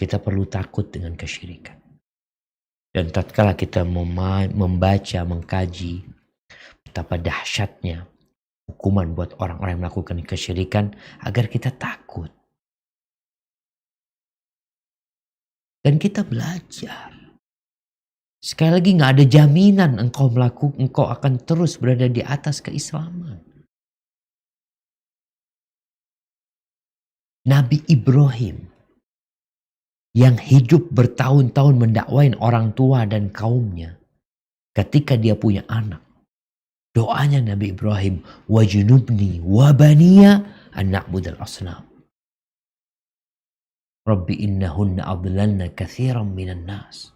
Kita perlu takut dengan kesyirikan. Dan tatkala kita membaca, mengkaji betapa dahsyatnya hukuman buat orang-orang yang melakukan kesyirikan, agar kita takut. Dan kita belajar. Sekali lagi, gak ada jaminan engkau akan terus berada di atas keislaman. Nabi Ibrahim yang hidup bertahun-tahun mendakwain orang tua dan kaumnya, ketika dia punya anak, doanya Nabi Ibrahim, wajnubni wabaniya an na'budal asnam. Rabbi innahunna adlalna katsiran minan nas.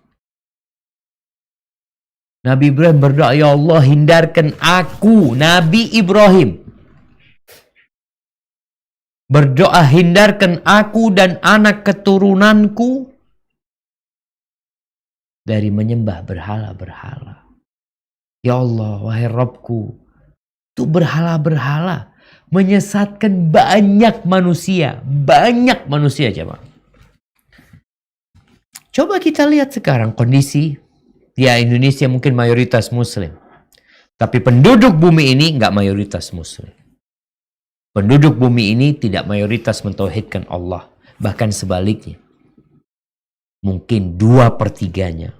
Nabi Ibrahim berdoa, ya Allah, hindarkan aku, Nabi Ibrahim berdoa, hindarkan aku dan anak keturunanku dari menyembah berhala-berhala. Ya Allah, wahai Rabbku, itu berhala-berhala menyesatkan banyak manusia jemaah. Coba kita lihat sekarang kondisi, ya Indonesia mungkin mayoritas Muslim, tapi penduduk bumi ini nggak mayoritas Muslim. Penduduk bumi ini tidak mayoritas mentauhidkan Allah. Bahkan sebaliknya. Mungkin 2/3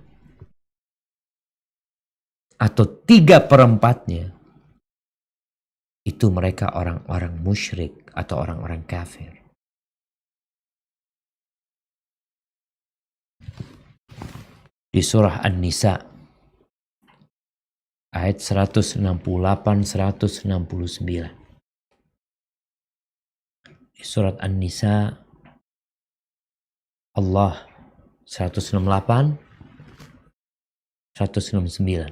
atau 3/4 itu mereka orang-orang musyrik atau orang-orang kafir. Di surah An-Nisa ayat 168-169. Di surat An-Nisa Allah 168 169.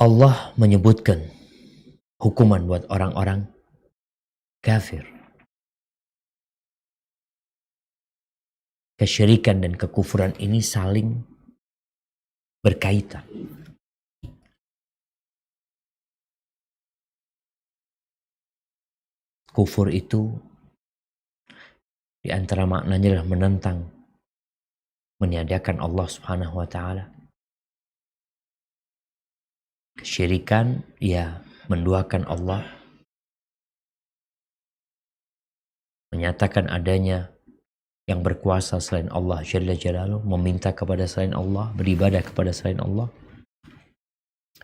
Allah menyebutkan hukuman buat orang-orang kafir. Kesyirikan dan kekufuran ini saling berkaitan. Kufur itu di antara maknanya adalah menentang, meniadakan Allah Subhanahu wa taala. Kesyirikan, ya, menduakan Allah, menyatakan adanya yang berkuasa selain Allah Jalla Jalaluhu, meminta kepada selain Allah, beribadah kepada selain Allah.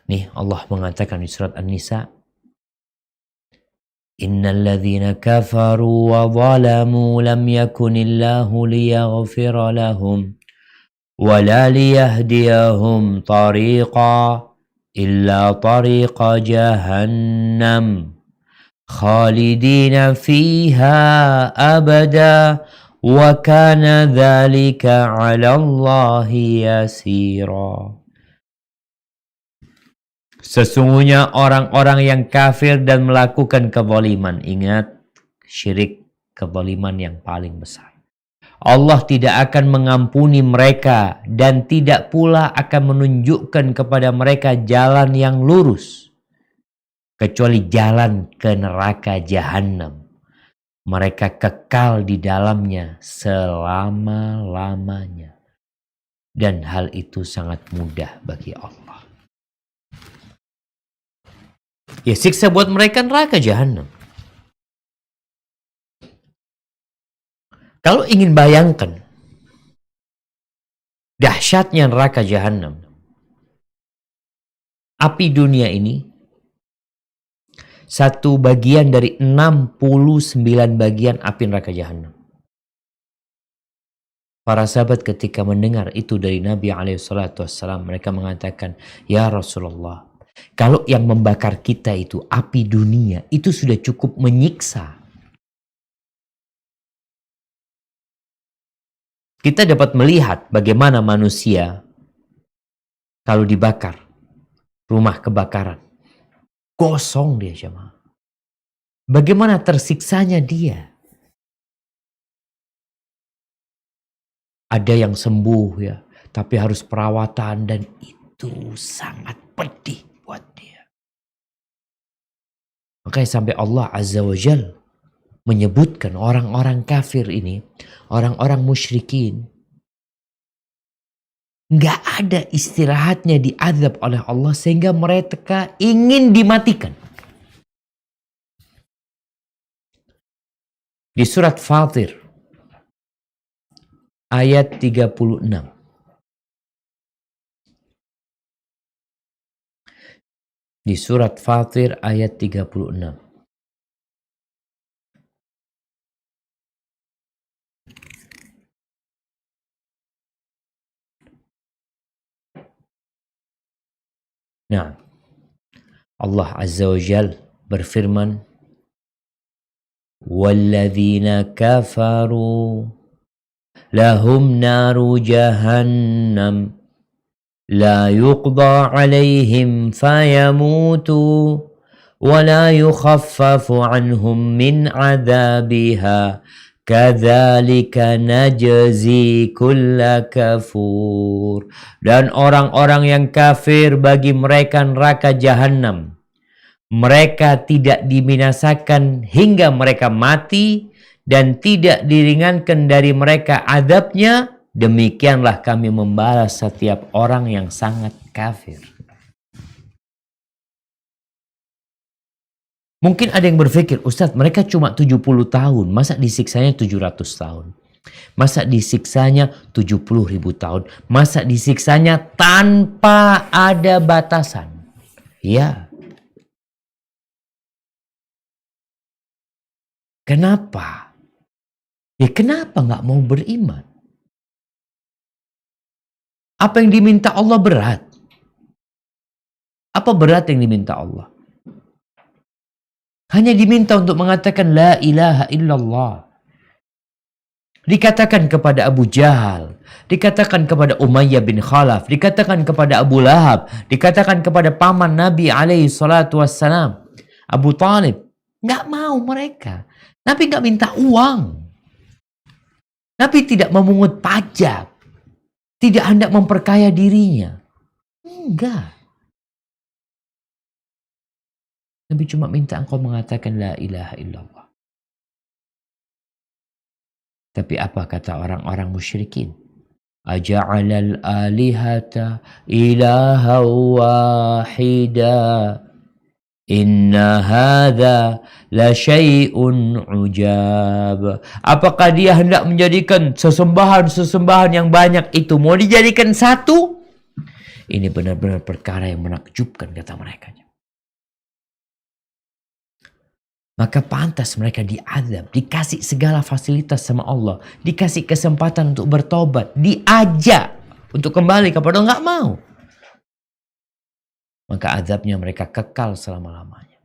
Nih Allah mengatakan di surat An-Nisa, Innal ladzina kafaru wa zalamu lam yakunillahu liyaghfira lahum wa la liyahdiyahum tariqa illa tariqa jahannam khalidina fiha abada wa kana dzalika 'ala Allahi yasira. Sesungguhnya orang-orang yang kafir dan melakukan kezaliman, ingat, syirik kezaliman yang paling besar, Allah tidak akan mengampuni mereka dan tidak pula akan menunjukkan kepada mereka jalan yang lurus kecuali jalan ke neraka Jahannam. Mereka kekal di dalamnya selama-lamanya, dan hal itu sangat mudah bagi Allah. Ya, siksa buat mereka neraka Jahannam. Kalau ingin bayangkan dahsyatnya neraka Jahannam, api dunia ini satu bagian dari 69 bagian api neraka Jahannam. Para sahabat ketika mendengar itu dari Nabi SAW, mereka mengatakan, ya Rasulullah, kalau yang membakar kita itu api dunia, itu sudah cukup menyiksa. Kita dapat melihat bagaimana manusia kalau dibakar, rumah kebakaran, gosong dia jemaah. Bagaimana tersiksanya dia. Ada yang sembuh ya, tapi harus perawatan, dan itu sangat pedih buat dia. Makanya sampai Allah Azza wa Jal menyebutkan orang-orang kafir ini, orang-orang musyrikin, nggak ada istirahatnya diazab oleh Allah sehingga mereka ingin dimatikan. Di surat Fatir ayat 36. Di surat Fatir ayat 36. Nah, Allah Azza wa Jal berfirman, "Walladzina kafaru lahum naru jahannam la yuqda alaihim fayamutu wa la yukhaffafu anhum min adabiha kadzalika najzi kulla kafur." Dan orang-orang yang kafir bagi mereka neraka jahanam. Mereka tidak dibinasakan hingga mereka mati dan tidak diringankan dari mereka azabnya. Demikianlah kami membalas setiap orang yang sangat kafir. Mungkin ada yang berpikir, Ustadz, mereka cuma 70 tahun, masa disiksanya 700 tahun? Masa disiksanya 70.000 tahun? Masa disiksanya tanpa ada batasan? Ya. Kenapa? Ya kenapa nggak mau beriman? Apa yang diminta Allah berat? Apa berat yang diminta Allah? Hanya diminta untuk mengatakan la ilaha illallah. Dikatakan kepada Abu Jahal, dikatakan kepada Umayyah bin Khalaf, dikatakan kepada Abu Lahab, dikatakan kepada paman Nabi alaihi salatu wassalam, Abu Talib. Nggak mau mereka. Nabi nggak minta uang. Nabi tidak memungut pajak. Tidak hendak memperkaya dirinya. Enggak. Nabi cuma minta engkau mengatakan la ilaha illallah. Tapi apa kata orang-orang musyrikin? Aja'alal alihata ilaha wahida. Inna hadha la syai'un ujab. Apakah dia hendak menjadikan sesembahan yang banyak itu mau dijadikan satu? Ini benar-benar perkara yang menakjubkan, kata mereka. Maka pantas mereka diazab, dikasih segala fasilitas sama Allah, dikasih kesempatan untuk bertobat, diajak untuk kembali kepada Allah, nggak mau. Maka azabnya mereka kekal selama-lamanya.